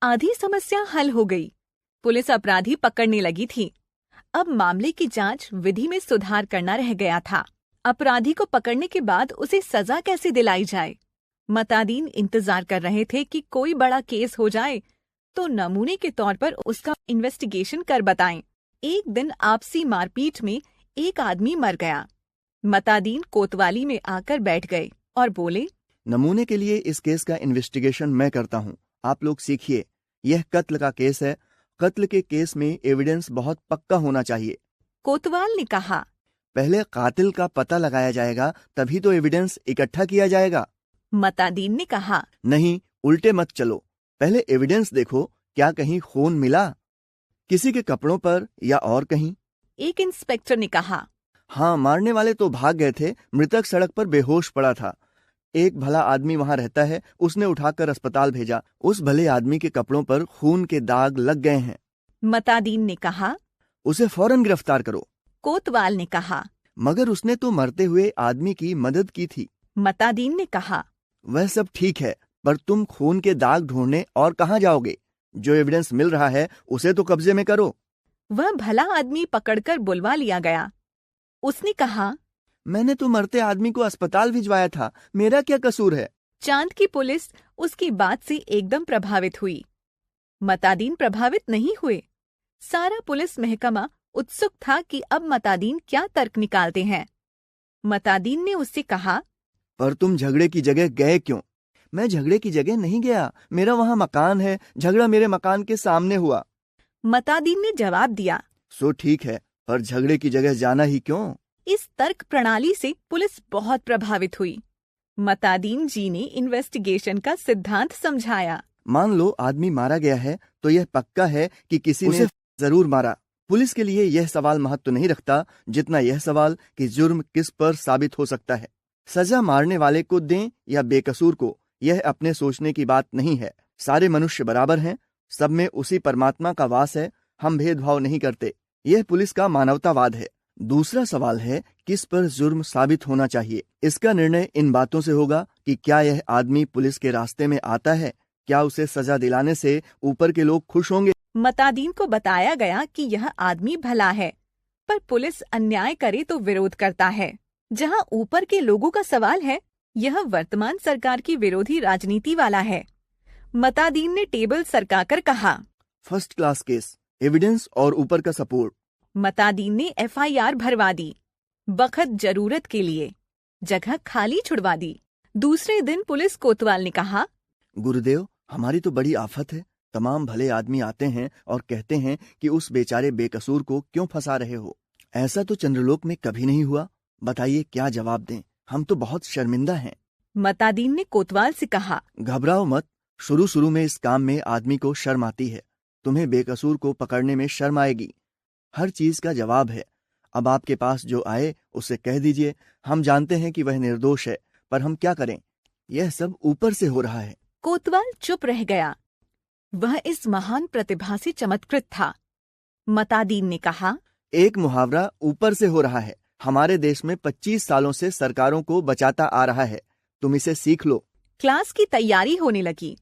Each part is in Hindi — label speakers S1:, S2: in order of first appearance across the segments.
S1: आधी समस्या हल हो गई। पुलिस अपराधी पकड़ने लगी थी। अब मामले की जांच विधि में सुधार करना रह गया था। अपराधी को पकड़ने के बाद उसे सजा कैसे दिलाई जाए? मतादीन इंतजार कर रहे थे कि कोई बड़ा केस हो जाए तो नमूने के तौर पर उसका इन्वेस्टिगेशन कर बताएं। एक दिन आपसी मारपीट में एक आदमी मर गया। मतादीन कोतवाली में आकर बैठ गए और बोले,
S2: नमूने के लिए इस केस का इन्वेस्टिगेशन मैं करता हूँ, आप लोग सीखिए। यह कत्ल का केस है। कत्ल के केस में एविडेंस बहुत पक्का होना चाहिए।
S1: कोतवाल ने कहा,
S2: पहले कातिल का पता लगाया जाएगा, तभी तो एविडेंस इकट्ठा किया जाएगा।
S1: मतादीन ने कहा,
S2: नहीं, उल्टे मत चलो। पहले एविडेंस देखो, क्या कहीं खून मिला किसी के कपड़ों पर या और कहीं?
S1: एक इंस्पेक्टर ने कहा।
S2: हाँ, मारने वाले तो भाग गए थे। मृतक सड़क पर बेहोश पड़ा था। एक भला आदमी वहां रहता है, उसने उठाकर अस्पताल भेजा। उस भले आदमी के कपड़ों पर खून के दाग लग गए हैं।
S1: मतादीन ने कहा,
S2: उसे फौरन गिरफ्तार करो।
S1: कोतवाल ने कहा,
S2: मगर उसने तो मरते हुए आदमी की मदद की थी।
S1: मतादीन ने कहा,
S2: वह सब ठीक है, पर तुम खून के दाग ढूंढने और कहाँ जाओगे? जो एविडेंस मिल रहा है उसे तो कब्जे में करो।
S1: वह भला आदमी पकड़कर बुलवा लिया गया। उसने कहा,
S2: मैंने तो मरते आदमी को अस्पताल भिजवाया था, मेरा क्या कसूर है?
S1: चांद की पुलिस उसकी बात से एकदम प्रभावित हुई। मतादीन प्रभावित नहीं हुए। सारा पुलिस महकमा उत्सुक था कि अब मतादीन क्या तर्क निकालते हैं। मतादीन ने उससे कहा,
S2: पर तुम झगड़े की जगह गए क्यों? मैं झगड़े की जगह नहीं गया, मेरा वहां मकान है। झगड़ा मेरे मकान के सामने हुआ।
S1: मतादीन ने जवाब दिया,
S2: सो ठीक है, पर झगड़े की जगह जाना ही क्यों?
S1: इस तर्क प्रणाली से पुलिस बहुत प्रभावित हुई। मतादीन जी ने इन्वेस्टिगेशन का सिद्धांत समझाया।
S2: मान लो आदमी मारा गया है तो यह पक्का है कि किसी ने जरूर मारा। पुलिस के लिए यह सवाल महत्व नहीं रखता जितना यह सवाल कि जुर्म किस पर साबित हो सकता है। सजा मारने वाले को दें या बेकसूर को, यह अपने सोचने की बात नहीं है। सारे मनुष्य बराबर हैं, सब में उसी परमात्मा का वास है। हम भेदभाव नहीं करते। यह पुलिस का मानवतावाद है। दूसरा सवाल है, किस पर जुर्म साबित होना चाहिए। इसका निर्णय इन बातों से होगा कि क्या यह आदमी पुलिस के रास्ते में आता है, क्या उसे सजा दिलाने से ऊपर के लोग खुश होंगे।
S1: मतादीन को बताया गया कि यह आदमी भला है, पर पुलिस अन्याय करे तो विरोध करता है। जहां ऊपर के लोगों का सवाल है, यह वर्तमान सरकार की विरोधी राजनीति वाला है। मतादीन ने टेबल सरकाकर कहा,
S2: फर्स्ट क्लास केस, एविडेंस और ऊपर का सपोर्ट।
S1: मतादीन ने FIR भरवा दी। बखत जरूरत के लिए जगह खाली छुड़वा दी। दूसरे दिन पुलिस कोतवाल ने कहा,
S2: गुरुदेव, हमारी तो बड़ी आफत है। तमाम भले आदमी आते हैं और कहते हैं कि उस बेचारे बेकसूर को क्यों फंसा रहे हो। ऐसा तो चंद्रलोक में कभी नहीं हुआ। बताइए क्या जवाब दें, हम तो बहुत शर्मिंदा हैं।
S1: मतादीन ने कोतवाल से कहा,
S2: घबराओ मत। शुरू में इस काम में आदमी को शर्म आती है। तुम्हें बेकसूर को पकड़ने में शर्म आएगी। हर चीज का जवाब है। अब आपके पास जो आए उसे कह दीजिए। हम जानते हैं कि वह निर्दोष है, पर हम क्या करें, यह सब ऊपर से हो रहा है।
S1: कोतवाल चुप रह गया। वह इस महान प्रतिभा से चमत्कृत था। मतादीन ने कहा,
S2: एक मुहावरा ऊपर से हो रहा है, हमारे देश में 25 सालों से सरकारों को बचाता आ रहा है। तुम इसे सीख लो।
S1: क्लास की तैयारी होने लगी।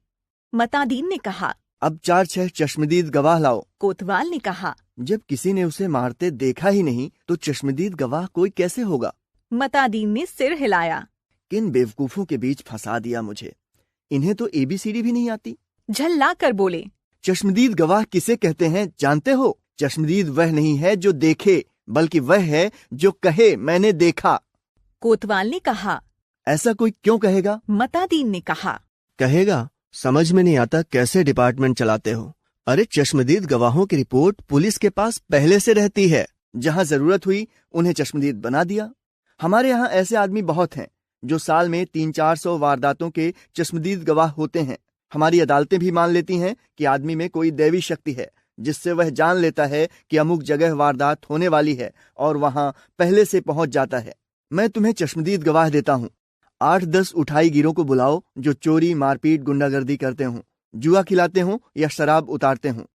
S1: मतादीन ने कहा,
S2: अब 4-6 चश्मदीद गवाह लाओ।
S1: कोतवाल ने कहा,
S2: जब किसी ने उसे मारते देखा ही नहीं तो चश्मदीद गवाह कोई कैसे होगा?
S1: मतादीन ने सिर हिलाया।
S2: किन बेवकूफों के बीच फंसा दिया मुझे। इन्हें तो ABCD भी नहीं आती।
S1: झल्ला कर बोले,
S2: चश्मदीद गवाह किसे कहते हैं जानते हो? चश्मदीद वह नहीं है जो देखे, बल्कि वह है जो कहे मैंने देखा।
S1: कोतवाल ने कहा,
S2: ऐसा कोई क्यों कहेगा?
S1: मतादीन ने कहा,
S2: कहेगा, समझ में नहीं आता कैसे डिपार्टमेंट चलाते हो। अरे चश्मदीद गवाहों की रिपोर्ट पुलिस के पास पहले से रहती है। जहां जरूरत हुई उन्हें चश्मदीद बना दिया। हमारे यहाँ ऐसे आदमी बहुत हैं जो साल में 300-400 वारदातों के चश्मदीद गवाह होते हैं। हमारी अदालतें भी मान लेती हैं कि आदमी में कोई दैवी शक्ति है जिससे वह जान लेता है कि अमुक जगह वारदात होने वाली है और वहां पहले से पहुंच जाता है। मैं तुम्हें चश्मदीद गवाह देता हूं। 8-10 उठाई गिरों को बुलाओ जो चोरी, मारपीट, गुंडागर्दी करते हों, जुआ खिलाते हों या शराब उतारते हों।